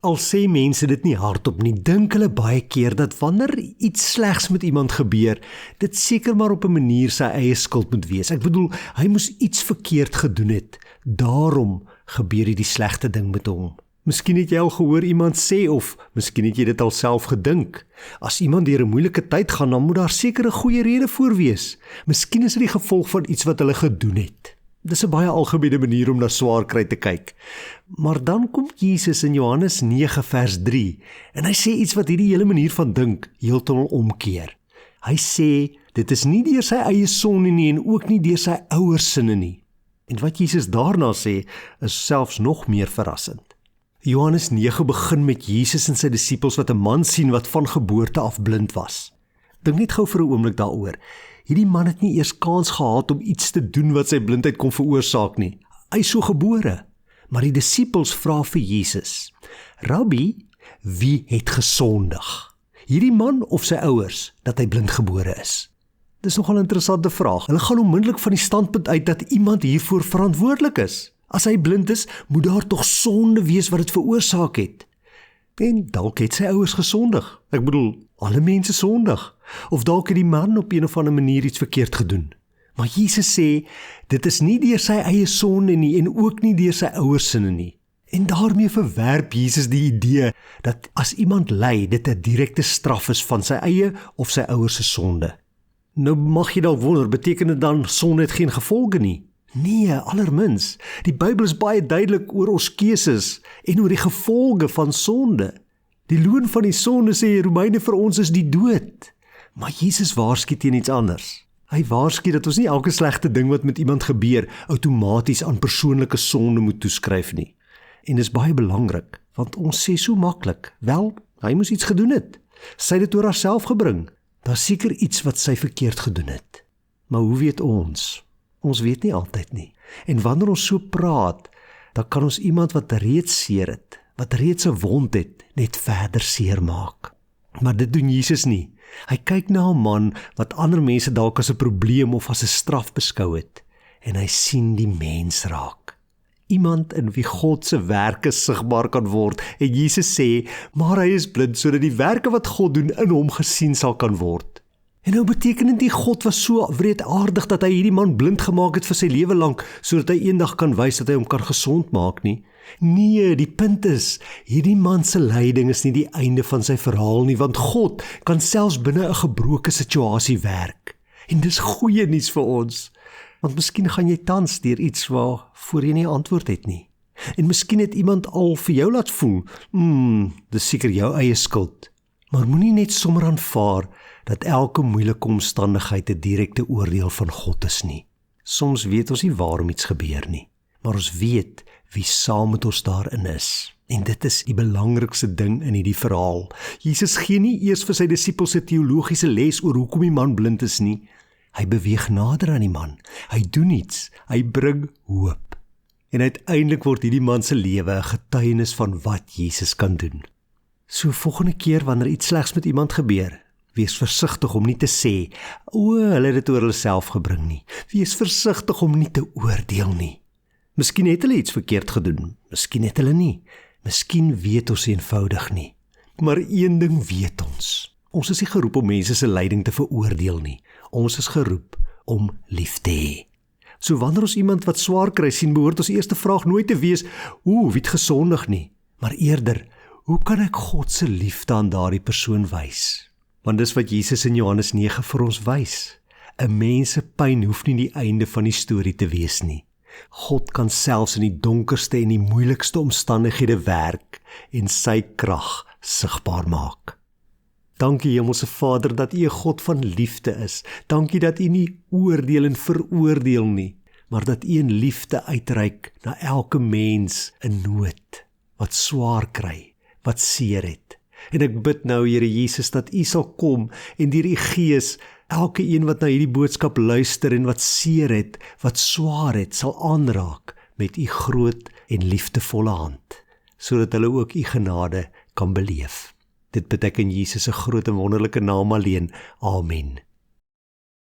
Al sê mense dit nie hardop nie, dink hulle baie keer dat wanneer iets slegs met iemand gebeur, dit seker maar op 'n manier sy eie skuld moet wees. Ek bedoel, hy moes iets verkeerd gedoen het. Daarom gebeur hierdie slegte ding met hom. Miskien het jy al gehoor iemand sê, of miskien het jy dit al self gedink. As iemand deur 'n moeilike tyd gaan, dan moet daar seker 'n goeie rede voor wees. Miskien is dit die gevolg van iets wat hulle gedoen het. Dis 'n baie algemene manier om na swaar kry te kyk. Maar dan kom Jesus in Johannes 9 vers 3 en hy sê iets wat hierdie hele manier van dink heeltemal omkeer. Hy sê, dit is nie deur sy eie sonde nie en ook nie deur sy ouers sinne nie. En wat Jesus daarna sê, is selfs nog meer verrassend. Johannes 9 begin met Jesus en sy disippels wat 'n man sien wat van geboorte af blind was. Dink net gou vir 'n oomblik daaroor. Hierdie man het nie eers kans gehad om iets te doen wat sy blindheid kon veroorsaak nie. Hy is so gebore. Maar die disippels vra vir Jesus, Rabbi, wie het gesondig? Hierdie man of sy ouers, dat hy blind gebore is? Dis nogal 'n interessante vraag. Hulle gaan onmiddellik van die standpunt uit dat iemand hiervoor verantwoordelik is. As hy blind is, moet daar tog sonde wees wat dit veroorsaak het. En dalk het sy ouers gesondig. Ek bedoel, alle mense sondig. Of dalk het die man op een of ander manier iets verkeerd gedoen. Maar Jesus sê, dit is nie deur sy eie sonde nie en ook nie deur sy ouers sinne nie. En daarmee verwerp Jesus die idee dat as iemand ly, dit 'n direkte straf is van sy eie of sy ouers se sonde. Nou mag jy dalk wonder, beteken dit dan sonde het geen gevolge nie? Nee, allermins. Die Bybel is baie duidelik oor ons keuses en oor die gevolge van sonde. Die loon van die sonde, sê Romeine, vir ons is die dood. Maar Jesus waarsku teen iets anders. Hy waarsku dat ons nie elke slegte ding wat met iemand gebeur, outomaties aan persoonlike sonde moet toeskryf nie. En dis baie belangrik, want ons sê so maklik, wel, hy moes iets gedoen het. Sy het dit oor haarself gebring. Daar's seker iets wat sy verkeerd gedoen het. Maar hoe weet ons? Ons weet nie altyd nie. En wanneer ons so praat, dan kan ons iemand wat reeds seer het, wat reeds 'n wond het, net verder seer maak. Maar dit doen Jesus nie. Hy kyk na 'n man wat ander mense dalk as 'n probleem of as 'n straf beskou het, en hy sien die mens raak. Iemand in wie God se werke sigbaar kan word, en Jesus sê, maar hy is blind sodat die werke wat God doen in hom gesien sal kan word. En nou beteken dit nie God was so wreedaardig dat hy hierdie man blind gemaak het vir sy lewe lank, sodat hy eendag kan wys dat hy hom kan gesond maak nie. Nee, die punt is, hierdie man se lyding is nie die einde van sy verhaal nie, want God kan selfs binne 'n gebroke situasie werk. En dis goeie nuus vir ons, want miskien gaan jy tans deur iets waarvoor jy nie antwoord het nie. En miskien het iemand al vir jou laat voel, dis seker jou eie skuld. Maar moenie net sommer aanvaar dat elke moeilike omstandigheid 'n direkte oordeel van God is nie. Soms weet ons nie waarom iets gebeur nie, maar ons weet wie saam met ons daarin is. En dit is die belangrikste ding in hierdie verhaal. Jesus gee nie eers vir sy disippels 'n teologiese les oor hoekom die man blind is nie. Hy beweeg nader aan die man. Hy doen iets. Hy bring hoop. En uiteindelik word hierdie man se lewe 'n getuienis van wat Jesus kan doen. So volgende keer wanneer iets slegs met iemand gebeur, wees versigtig om nie te sê, hulle het dit oor hulle self gebring nie. Wees versigtig om nie te oordeel nie. Miskien het hulle iets verkeerd gedoen, miskien het hulle nie. Miskien weet ons eenvoudig nie. Maar een ding weet ons is nie geroep om mense se lyding te veroordeel nie. Ons is geroep om lief te hê. So wanneer ons iemand wat swaar kry sien, behoort ons eerste vraag nooit te wees, wie het gesondig nie, maar eerder, hoe kan ek God se liefde aan daardie persoon wys? Want dis wat Jesus in Johannes 9 vir ons wys. 'n Mens se pyn hoef nie die einde van die storie te wees nie. God kan selfs in die donkerste en die moeilikste omstandighede werk en sy krag sigbaar maak. Dankie Hemelse Vader dat U 'n God van liefde is. Dankie dat U nie oordeel en veroordeel nie, maar dat U in liefde uitreik na elke mens in nood, wat swaar kry, wat seer het. En ek bid nou, Here Jesus, dat U sal kom en deur U Gees elke een wat na hierdie boodskap luister en wat seer het, wat swaar het, sal aanraak met U groot en liefdevolle hand, sodat hulle ook U genade kan beleef. Dit bid ek in Jesus se groot en wonderlike naam alleen. Amen.